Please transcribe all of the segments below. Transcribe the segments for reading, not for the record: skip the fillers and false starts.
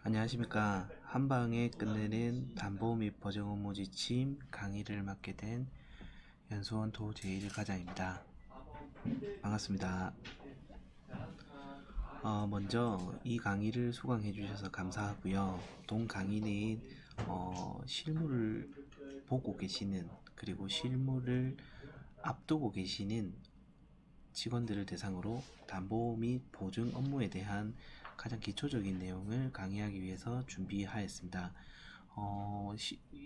안녕하십니까. 한방에 끝내는 담보 및 보증 업무 지침 강의를 맡게 된 연수원 도제일 과장입니다. 반갑습니다. 먼저 이 강의를 수강해 주셔서 감사하고요. 동 강의는 실무를 보고 계시는, 그리고 실무를 앞두고 계시는 직원들을 대상으로 담보 및 보증 업무에 대한 가장 기초적인 내용을 강의하기 위해서 준비하였습니다.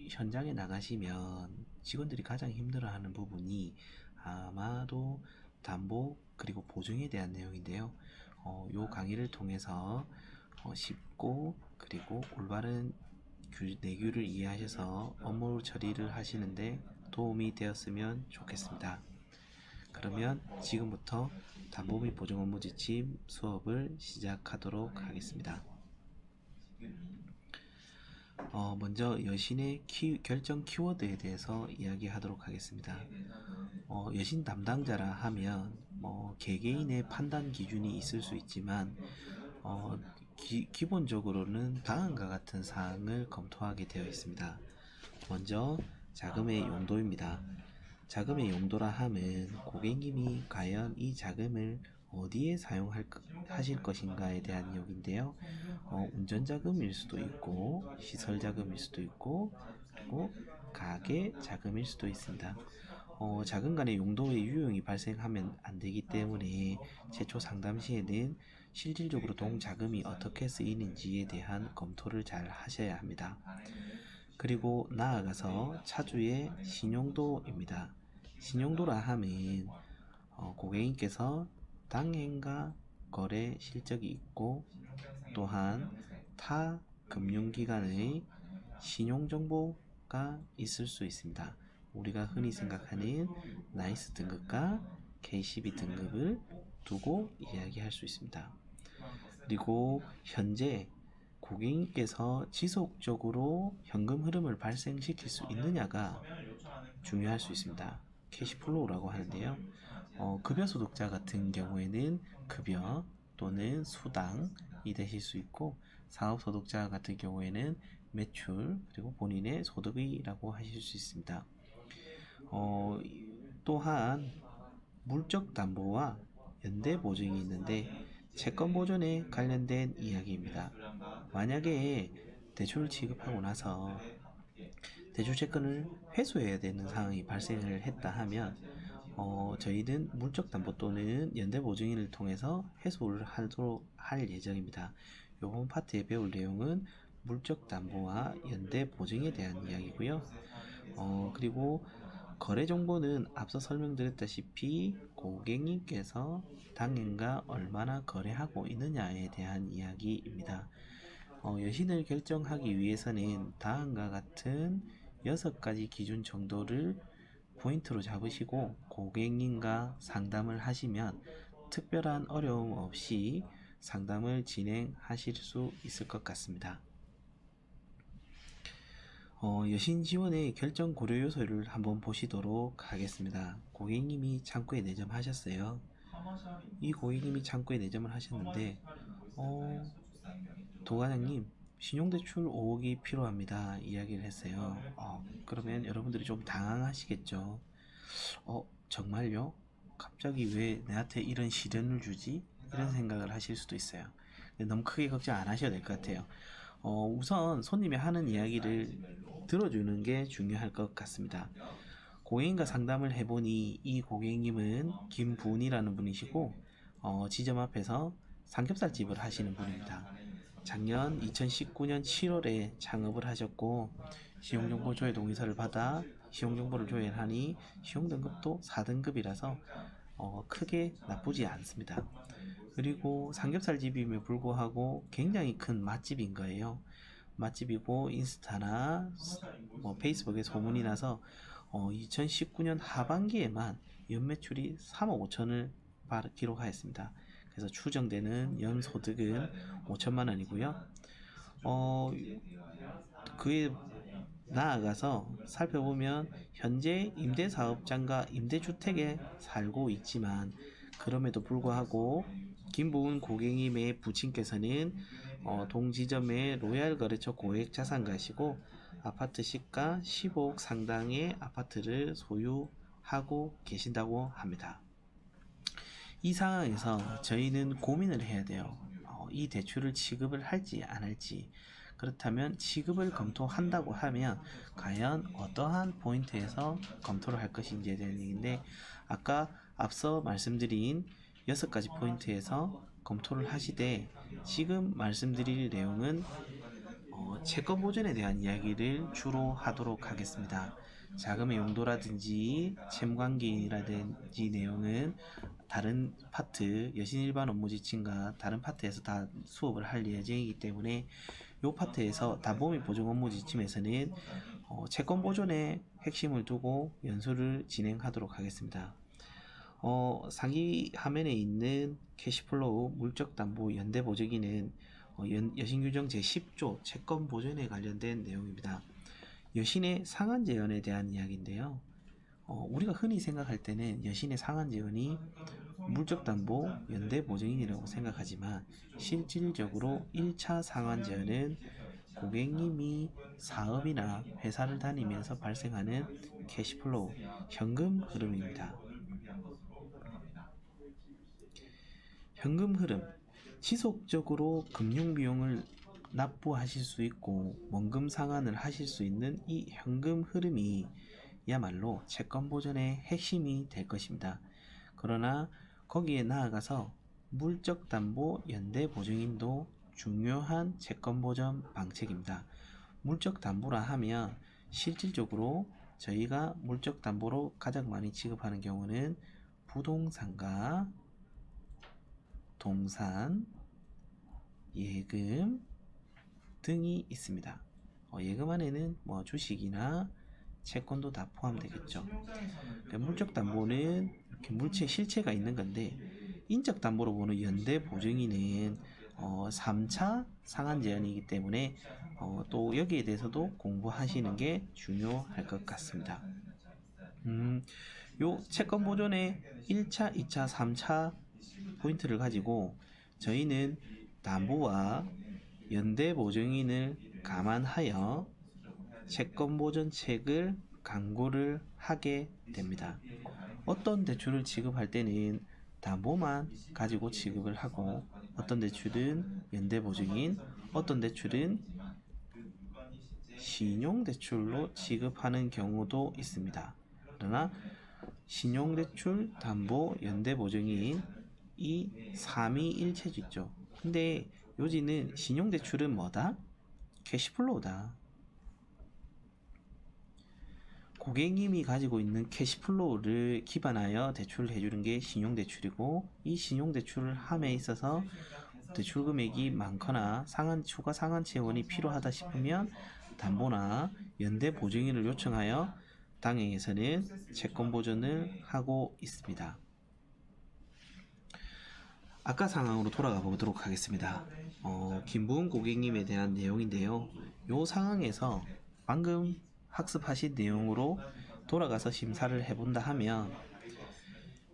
현장에 나가시면 직원들이 가장 힘들어하는 부분이 아마도 담보 그리고 보증에 대한 내용인데요. 요 강의를 통해서 쉽고 그리고 올바른 내규를 이해하셔서 업무 처리를 하시는데 도움이 되었으면 좋겠습니다. 그러면 지금부터 담보 및 보증 업무 지침 수업을 시작하도록 하겠습니다. 먼저 여신의 결정 키워드에 대해서 이야기하도록 하겠습니다. 여신 담당자라 하면 개개인의 판단 기준이 있을 수 있지만 기본적으로는 다음과 같은 사항을 검토하게 되어 있습니다. 먼저 자금의 용도입니다. 자금의 용도라 함은 고객님이 과연 이 자금을 어디에 사용하실 것인가에 대한 내용인데요. 운전자금일 수도 있고 시설자금일 수도 있고 그리고 가계 자금일 수도 있습니다. 자금 간의 용도의 유용이 발생하면 안 되기 때문에 최초 상담 시에는 실질적으로 동자금이 어떻게 쓰이는지에 대한 검토를 잘 하셔야 합니다. 그리고 나아가서 차주의 신용도입니다. 신용도라 하면 고객님께서 당행과 거래 실적이 있고 또한 타 금융기관의 신용정보가 있을 수 있습니다. 우리가 흔히 생각하는 나이스 등급과 KCB 등급을 두고 이야기할 수 있습니다. 그리고 현재 고객님께서 지속적으로 현금 흐름을 발생시킬 수 있느냐가 중요할 수 있습니다. 캐시플로우라고 하는데요. 급여 소득자 같은 경우에는 급여 또는 수당이 되실 수 있고, 사업 소득자 같은 경우에는 매출 그리고 본인의 소득이라고 하실 수 있습니다. 또한 물적 담보와 연대 보증이 있는데 채권 보존에 관련된 이야기입니다. 만약에 대출을 취급하고 나서 대출 채권을 회수해야 되는 상황이 발생을 했다 하면 저희는 물적 담보 또는 연대 보증인을 통해서 회수를 하도록 할 예정입니다. 이번 파트에 배울 내용은 물적 담보와 연대 보증에 대한 이야기고요. 그리고 거래 정보는 앞서 설명드렸다시피 고객님께서 당행과 얼마나 거래하고 있느냐에 대한 이야기입니다. 여신을 결정하기 위해서는 다음과 같은 6가지 기준 정도를 포인트로 잡으시고 고객님과 상담을 하시면 특별한 어려움 없이 상담을 진행하실 수 있을 것 같습니다. 여신 지원의 결정 고려 요소를 한번 보시도록 하겠습니다. 고객님이 창구에 내점하셨어요. 이 고객님이 창구에 내점을 하셨는데 도과장님 신용대출 5억이 필요합니다 이야기를 했어요. 그러면 여러분들이 좀 당황하시겠죠. 정말요? 갑자기 왜 내한테 이런 시련을 주지? 이런 생각을 하실 수도 있어요. 너무 크게 걱정 안 하셔도 될 것 같아요. 우선 손님이 하는 이야기를 들어주는 게 중요할 것 같습니다. 고객님과 상담을 해보니 이 고객님은 김분이라는 분이시고 지점 앞에서 삼겹살집을 하시는 분입니다. 작년 2019년 7월에 창업을 하셨고 시용정보 조회 동의서를 받아 시용정보를 조회하니 시용등급도 4등급이라서 크게 나쁘지 않습니다. 그리고 삼겹살집임에 불구하고 굉장히 큰 맛집인 거예요. 맛집이고 인스타나 페이스북에 소문이 나서 2019년 하반기에만 연매출이 3억 5천을 기록하였습니다. 그래서 추정되는 연소득은 5천만 원이고요. 그에 나아가서 살펴보면 현재 임대사업장과 임대주택에 살고 있지만 그럼에도 불구하고 김보은 고객님의 부친께서는 동지점의 로얄 거래처 고액 자산가시고 아파트 시가 15억 상당의 아파트를 소유하고 계신다고 합니다. 이 상황에서 저희는 고민을 해야 돼요. 이 대출을 취급을 할지 안 할지. 그렇다면 취급을 검토한다고 하면 과연 어떠한 포인트에서 검토를 할 것인지에 대한 얘기인데, 아까 앞서 말씀드린 6가지 포인트에서 검토를 하시되 지금 말씀드릴 내용은 채권 보전에 대한 이야기를 주로 하도록 하겠습니다. 자금의 용도라든지 채무관계라든지 내용은 다른 파트, 여신 일반 업무 지침과 다른 파트에서 다 수업을 할 예정이기 때문에 이 파트에서 담보 및 보증 업무 지침에서는 채권 보존의 핵심을 두고 연수를 진행하도록 하겠습니다. 상위 화면에 있는 캐시플로우 물적담보 연대보증인은 여신규정 제10조 채권 보존에 관련된 내용입니다. 여신의 상한제연에 대한 이야기인데요. 우리가 흔히 생각할 때는 여신의 상한제연이 물적담보 연대보증인이라고 생각하지만 실질적으로 1차 상한제연은 고객님이 사업이나 회사를 다니면서 발생하는 캐시플로우, 현금 흐름입니다. 현금 흐름, 지속적으로 금융비용을 납부하실 수 있고 원금 상환을 하실 수 있는 이 현금 흐름이 야말로 채권 보전의 핵심이 될 것입니다. 그러나 거기에 나아가서 물적담보 연대보증인도 중요한 채권 보전 방책입니다. 물적담보라 하면 실질적으로 저희가 물적담보로 가장 많이 취급하는 경우는 부동산과 동산, 예금 등이 있습니다. 예금 안에는 주식이나 채권도 다 포함되겠죠. 물적담보는 이렇게 물체 실체가 있는 건데, 인적담보로 보는 연대보증인은 3차 상한제한이기 때문에 또 여기에 대해서도 공부하시는 게 중요할 것 같습니다. 요 채권 보존의 1차, 2차, 3차 포인트를 가지고 저희는 담보와 연대보증인을 감안하여 채권보전책을 강구를 하게 됩니다. 어떤 대출을 취급할 때는 담보만 가지고 취급을 하고, 어떤 대출은 연대보증인, 어떤 대출은 신용대출로 취급하는 경우도 있습니다. 그러나 신용대출, 담보, 연대보증인 이 3위일체주 있죠. 근데 요지는 신용대출은 뭐다? 캐시플로우다. 고객님이 가지고 있는 캐시플로우를 기반하여 대출을 해주는 게 신용대출이고, 이 신용대출을 함에 있어서 대출 금액이 많거나 추가 상한 채원이 필요하다 싶으면 담보나 연대보증인을 요청하여 당행에서는 채권 보전을 하고 있습니다. 아까 상황으로 돌아가 보도록 하겠습니다. 김부은 고객님에 대한 내용인데요. 이 상황에서 방금 학습하신 내용으로 돌아가서 심사를 해본다 하면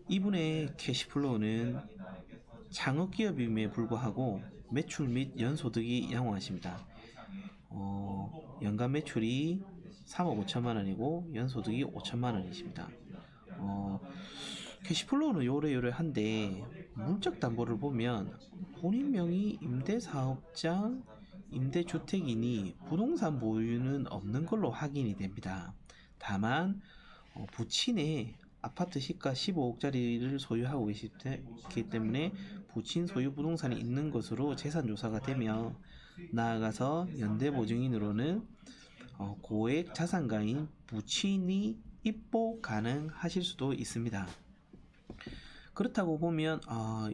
이분의 캐시플로우는 창업기업임에 불구하고 매출 및 연소득이 양호하십니다. 연간 매출이 3억 5천만 원이고 연소득이 5천만 원이십니다. 캐시플로우는 요래요래한데 물적담보를 보면 본인 명의 임대사업장, 임대주택이니 부동산 보유는 없는 걸로 확인이 됩니다. 다만 부친의 아파트 시가 15억짜리를 소유하고 계시기 때문에 부친 소유 부동산이 있는 것으로 재산조사가 되며, 나아가서 연대보증인으로는 고액 자산가인 부친이 입보 가능하실 수도 있습니다. 그렇다고 보면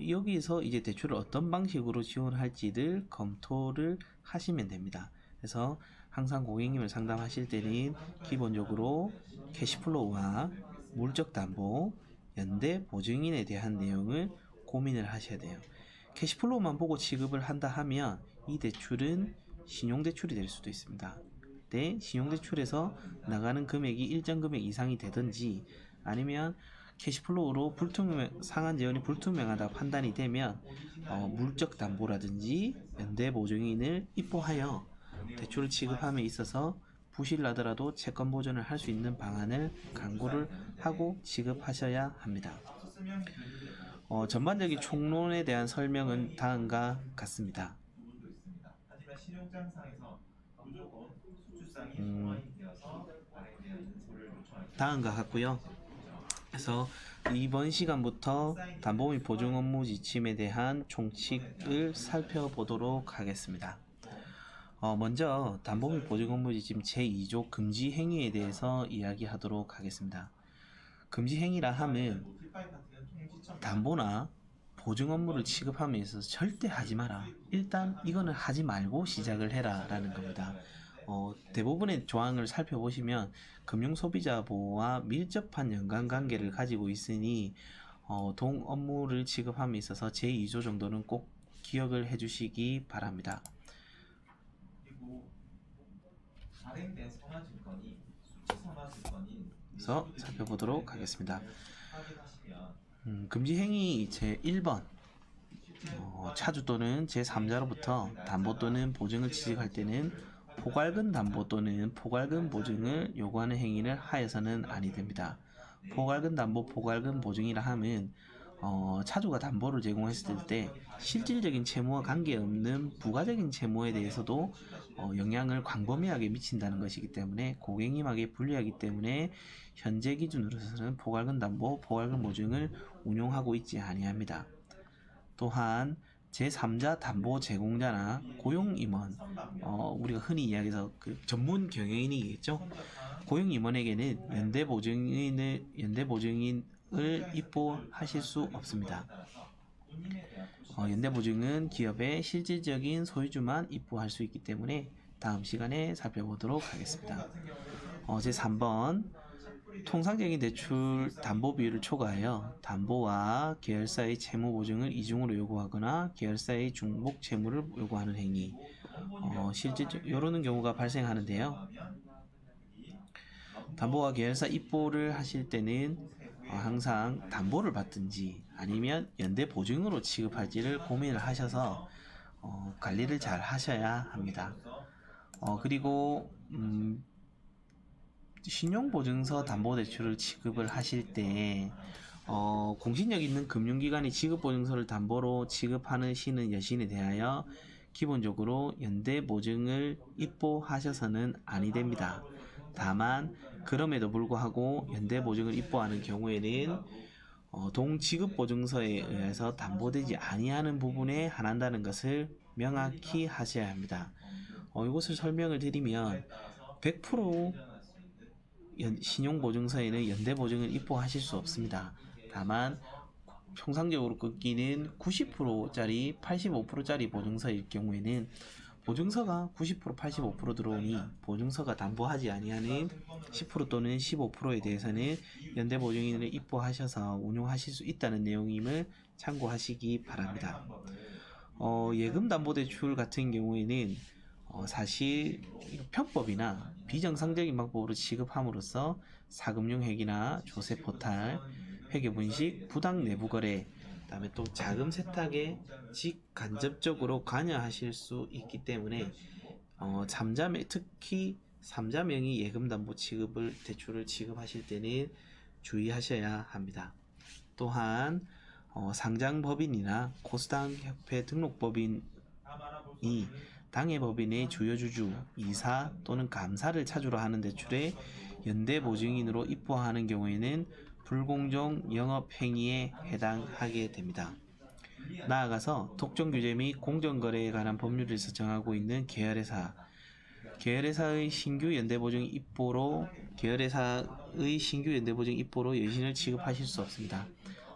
여기서 이제 대출을 어떤 방식으로 지원할지를 검토를 하시면 됩니다. 그래서 항상 고객님을 상담하실 때는 기본적으로 캐시플로우와 물적담보, 연대보증인에 대한 내용을 고민을 하셔야 돼요. 캐시플로우만 보고 취급을 한다 하면 이 대출은 신용대출이 될 수도 있습니다. 네, 신용대출에서 나가는 금액이 일정 금액 이상이 되든지, 아니면 캐시플로우로 상한 재원이 불투명하다 판단이 되면 물적 담보라든지 연대 보증인을 입보하여 대출을 지급함에 있어서 부실 나더라도 채권 보전을 할 수 있는 방안을 강구를 하고 지급하셔야 합니다. 전반적인 총론에 대한 설명은 다음과 같습니다. 다음과 같고요. 그래서 이번 시간부터 담보 및 보증 업무 지침에 대한 총칙을 살펴보도록 하겠습니다. 먼저 담보 및 보증 업무 지침 제2조 금지 행위에 대해서 이야기하도록 하겠습니다. 금지 행위라 함은 담보나 보증 업무를 취급함에 있어서 절대 하지 마라. 일단 이거는 하지 말고 시작을 해라 라는 겁니다. 대부분의 조항을 살펴보시면 금융소비자 보호와 밀접한 연관관계를 가지고 있으니 동 업무를 취급함에 있어서 제2조 정도는 꼭 기억을 해주시기 바랍니다. 그래서 살펴보도록 하겠습니다. 금지행위 제1번 차주 또는 제3자로부터 담보 또는 보증을 취득할 때는 포괄근 담보 또는 포괄근 보증을 요구하는 행위를 하여서는 아니 됩니다. 포괄근 담보, 포괄근 보증이라 함은 차주가 담보를 제공했을 때 실질적인 채무와 관계없는 부가적인 채무에 대해서도 영향을 광범위하게 미친다는 것이기 때문에 고객님에게 불리하기 때문에 현재 기준으로서는 포괄근 담보, 포괄근 보증을 운용하고 있지 아니합니다. 또한 제3자 담보 제공자나 고용임원, 우리가 흔히 이야기해서 그 전문 경영인이겠죠. 고용임원에게는 연대보증인을 입보하실 수 없습니다. 연대보증은 기업의 실질적인 소유주만 입보할 수 있기 때문에 다음 시간에 살펴보도록 하겠습니다. 제3번 통상적인 대출 담보 비율을 초과하여 담보와 계열사의 채무 보증을 이중으로 요구하거나 계열사의 중복 채무를 요구하는 행위, 실질적 이런 경우가 발생하는데요. 담보와 계열사 입보를 하실 때는 항상 담보를 받든지 아니면 연대 보증으로 취급할지를 고민을 하셔서 관리를 잘 하셔야 합니다. 그리고 신용보증서 담보대출을 취급을 하실 때 공신력 있는 금융기관이 지급보증서를 담보로 취급하시는 여신에 대하여 기본적으로 연대보증을 입보하셔서는 아니 됩니다. 다만 그럼에도 불구하고 연대보증을 입보하는 경우에는 동지급보증서에 의해서 담보되지 아니하는 부분에 한한다는 것을 명확히 하셔야 합니다. 이것을 설명을 드리면 100% 신용보증서에는 연대보증을 입보하실 수 없습니다. 다만 통상적으로 끊기는 90%짜리 85%짜리 보증서일 경우에는 보증서가 90% 85% 들어오니 보증서가 담보하지 아니하는 10% 또는 15%에 대해서는 연대보증인을 입보하셔서 운용하실 수 있다는 내용임을 참고하시기 바랍니다. 예금담보대출 같은 경우에는 사실 편법이나 비정상적인 방법으로 취급함으로써 사금융회계나 조세포탈, 회계분식, 부당 내부거래, 그 다음에 또 자금 세탁에 직간접적으로 관여하실 수 있기 때문에 특히 3자명의 예금담보 대출을 취급하실 때는 주의하셔야 합니다. 또한 상장법인이나 코스닥협회 등록법인이 당해법인의 주요주주, 이사 또는 감사를 차주로 하는 대출에 연대보증인으로 입보하는 경우에는 불공정 영업행위에 해당하게 됩니다. 나아가서 특정규제 및 공정거래에 관한 법률에서 정하고 있는 계열회사의 신규 연대보증 입보로 여신을 취급하실 수 없습니다.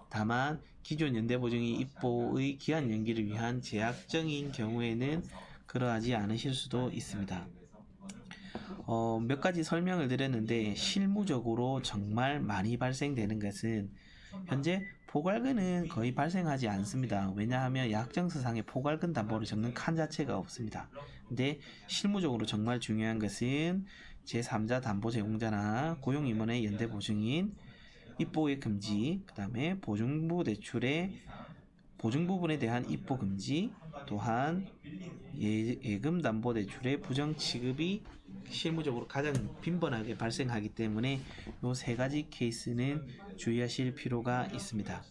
다만 기존 연대보증인 입보의 기한 연기를 위한 제약정인 경우에는 그러하지 않으실 수도 있습니다. 몇 가지 설명을 드렸는데 실무적으로 정말 많이 발생되는 것은 현재 포괄근은 거의 발생하지 않습니다. 왜냐하면 약정서상에 포괄근 담보를 적는 칸 자체가 없습니다. 근데 실무적으로 정말 중요한 것은 제3자 담보 제공자나 고용임원의 연대보증인, 입보의 금지, 그 다음에 보증부 대출의 보증부분에 대한 입보 금지, 또한 예금 담보 대출의 부정 취급이 실무적으로 가장 빈번하게 발생하기 때문에 이 세 가지 케이스는 주의하실 필요가 있습니다.